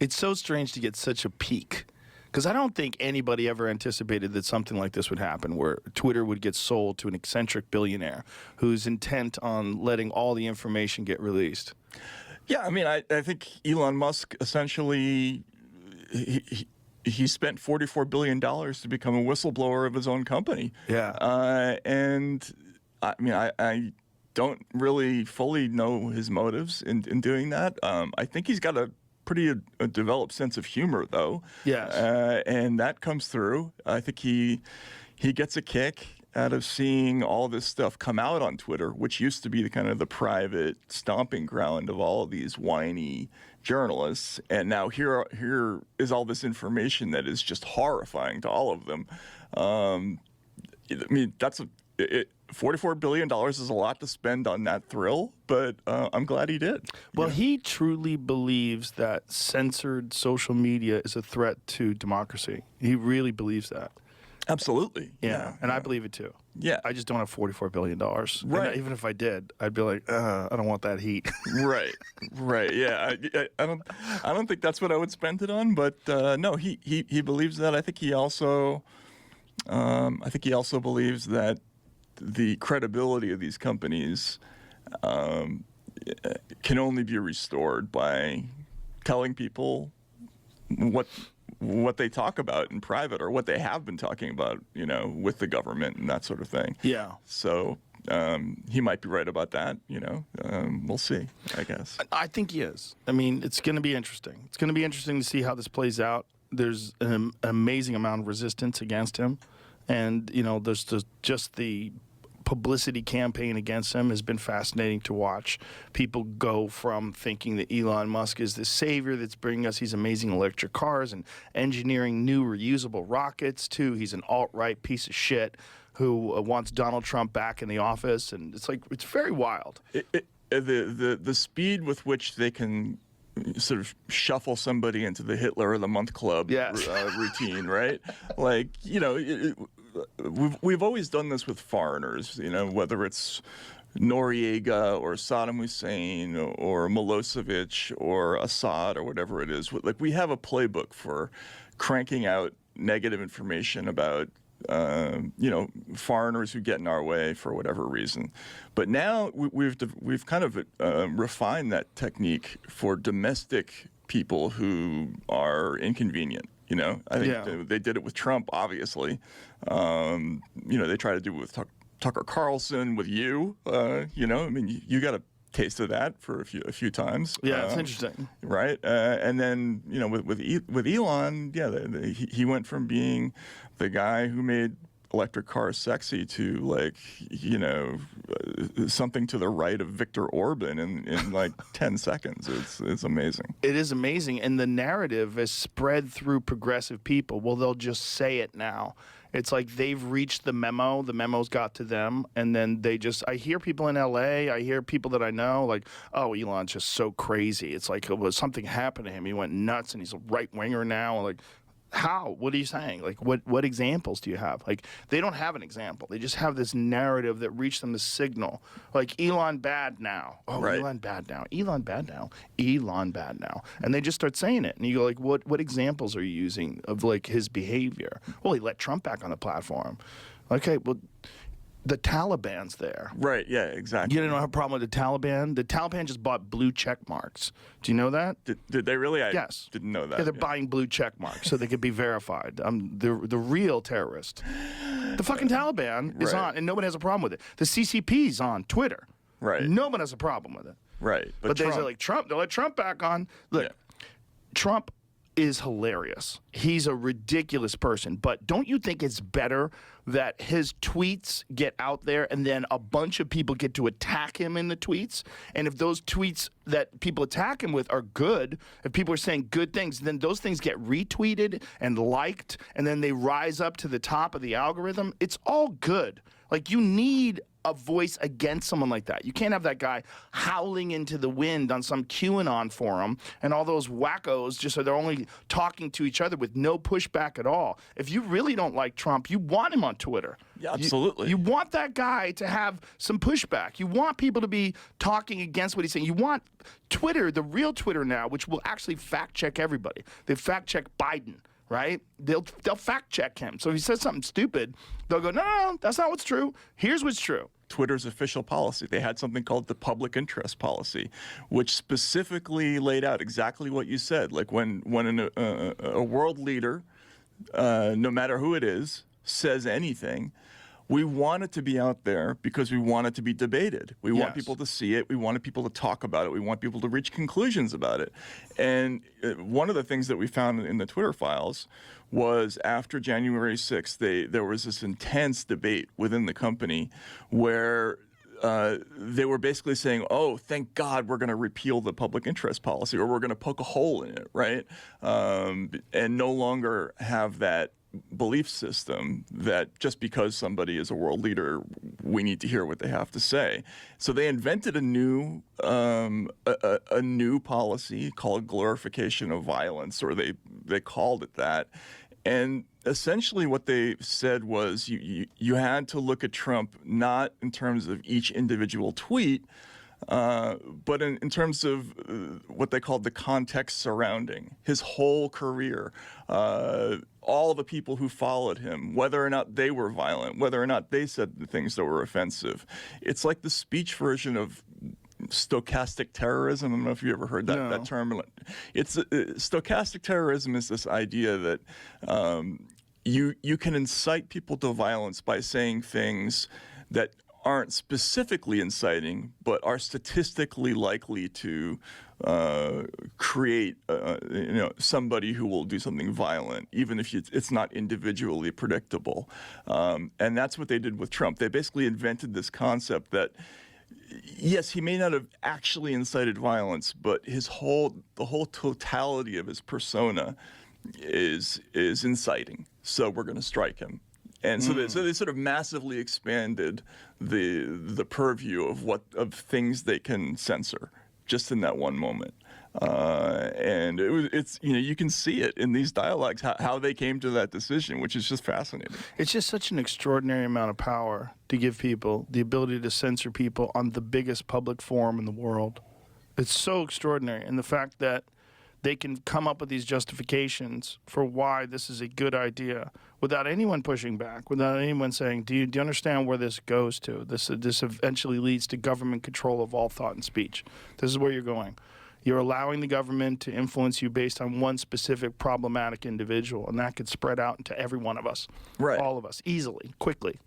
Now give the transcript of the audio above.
It's so strange to get such a peak. Because I don't think anybody ever anticipated that something like this would happen, where Twitter would get sold to an eccentric billionaire who's intent on letting all the information get released. Yeah, I mean, I think Elon Musk essentially, he spent $44 billion to become a whistleblower of his own company. Yeah. And I mean, I don't really fully know his motives in doing that. I think he's got a pretty developed sense of humor, though. Yes. And that comes through. I think he gets a kick out of seeing all this stuff come out on Twitter, which used to be the kind of the private stomping ground of all of these whiny journalists. And now here is all this information that is just horrifying to all of them. I mean, $44 billion is a lot to spend on that thrill, but I'm glad he did. Well, he truly believes that censored social media is a threat to democracy. He really believes that. Absolutely. Yeah, and I believe it too. Yeah. I just don't have $44 billion. Right. And even if I did, I'd be like, I don't want that heat. Right. Yeah. I don't think that's what I would spend it on, but no, he believes that. I think he also believes that the credibility of these companies can only be restored by telling people what they talk about in private, or what they have been talking about, with the government and that sort of thing. Yeah. So he might be right about that. We'll see, I guess. I think he is. I mean, it's going to be interesting. It's going to be interesting to see how this plays out. There's an amazing amount of resistance against him, and there's just the publicity campaign against him has been fascinating to watch. People go from thinking that Elon Musk is the savior that's bringing us these amazing electric cars and engineering new reusable rockets, to he's an alt-right piece of shit who wants Donald Trump back in the office. And it's very wild. The speed with which they can sort of shuffle somebody into the Hitler of the Month Club routine, right? We've always done this with foreigners, whether it's Noriega or Saddam Hussein or Milosevic or Assad or whatever it is. We have a playbook for cranking out negative information about foreigners who get in our way for whatever reason. But now we've kind of refined that technique for domestic people who are inconvenient. I think they did it with Trump, obviously. They try to do it with Tucker Carlson, with you. I mean, you got a taste of that for a few times. Yeah, it's interesting, right? And then with Elon, he went from being the guy who made electric cars sexy to something to the right of Viktor Orban in like 10 seconds. It's amazing. It is amazing, and the narrative is spread through progressive people. Well, they'll just say it now. It's like they've reached the memo. The memo's got to them, and then I hear people in L.A., I hear people that I know, like, oh, Elon's just so crazy. It's like something happened to him. He went nuts, and he's a right-winger now. Like, how? What are you saying? Like, what examples do you have? Like, they don't have an example. They just have this narrative that reached them, the signal. Like, Elon bad now. Oh, right. Elon bad now. Elon bad now. Elon bad now. And they just start saying it. And you go, like, what examples are you using of, like, his behavior? Well, he let Trump back on the platform. Okay, well, the Taliban's there. Right, yeah, exactly. You don't have a problem with the Taliban? The Taliban just bought blue check marks. Do you know that? Did they really? Yes. Didn't know that. Yeah, they're buying blue check marks so they could be verified. The real terrorist. The fucking Taliban is on, and nobody has a problem with it. The CCP's on Twitter. Right. Nobody has a problem with it. Right. But they say, like, Trump, they'll let Trump back on. Look, Trump is hilarious. He's a ridiculous person. But don't you think it's better that his tweets get out there and then a bunch of people get to attack him in the tweets? And if those tweets that people attack him with are good, if people are saying good things, then those things get retweeted and liked, and then they rise up to the top of the algorithm. It's all good. Like, you need a voice against someone like that. You can't have that guy howling into the wind on some QAnon forum and all those wackos just so they're only talking to each other with no pushback at all. If you really don't like Trump, you want him on Twitter. Yeah, absolutely. You want that guy to have some pushback. You want people to be talking against what he's saying. You want Twitter, the real Twitter now, which will actually fact check everybody. They fact check Biden, right? They'll fact check him. So if he says something stupid, they'll go, no, that's not what's true. Here's what's true. Twitter's official policy. They had something called the public interest policy, which specifically laid out exactly what you said. Like when a world leader, no matter who it is, says anything, we want it to be out there because we want it to be debated. We want people to see it. We want people to talk about it. We want people to reach conclusions about it. And one of the things that we found in the Twitter files was after January 6th, there was this intense debate within the company where they were basically saying, oh, thank God we're going to repeal the public interest policy, or we're going to poke a hole in it, right? And no longer have that belief system that just because somebody is a world leader, we need to hear what they have to say. So they invented a new policy called glorification of violence, or they called it that. And essentially what they said was you had to look at Trump not in terms of each individual tweet, but in terms of what they called the context surrounding his whole career, all the people who followed him, whether or not they were violent, whether or not they said the things that were offensive. It's like the speech version of stochastic terrorism. I don't know if you ever heard that term. It's stochastic terrorism is this idea that you can incite people to violence by saying things that aren't specifically inciting, but are statistically likely to create somebody who will do something violent, even if it's not individually predictable. And that's what they did with Trump. They basically invented this concept that, yes, he may not have actually incited violence, but the whole totality of his persona is inciting. So we're going to strike him. And so they sort of massively expanded the purview of things they can censor just in that one moment. And it's you can see it in these dialogues how they came to that decision, which is just fascinating. It's just such an extraordinary amount of power to give people the ability to censor people on the biggest public forum in the world. It's so extraordinary, and the fact that they can come up with these justifications for why this is a good idea without anyone pushing back, without anyone saying, do you understand where this goes to? This eventually leads to government control of all thought and speech. This is where you're going. You're allowing the government to influence you based on one specific problematic individual, and that could spread out into every one of us, right? All of us, easily, quickly.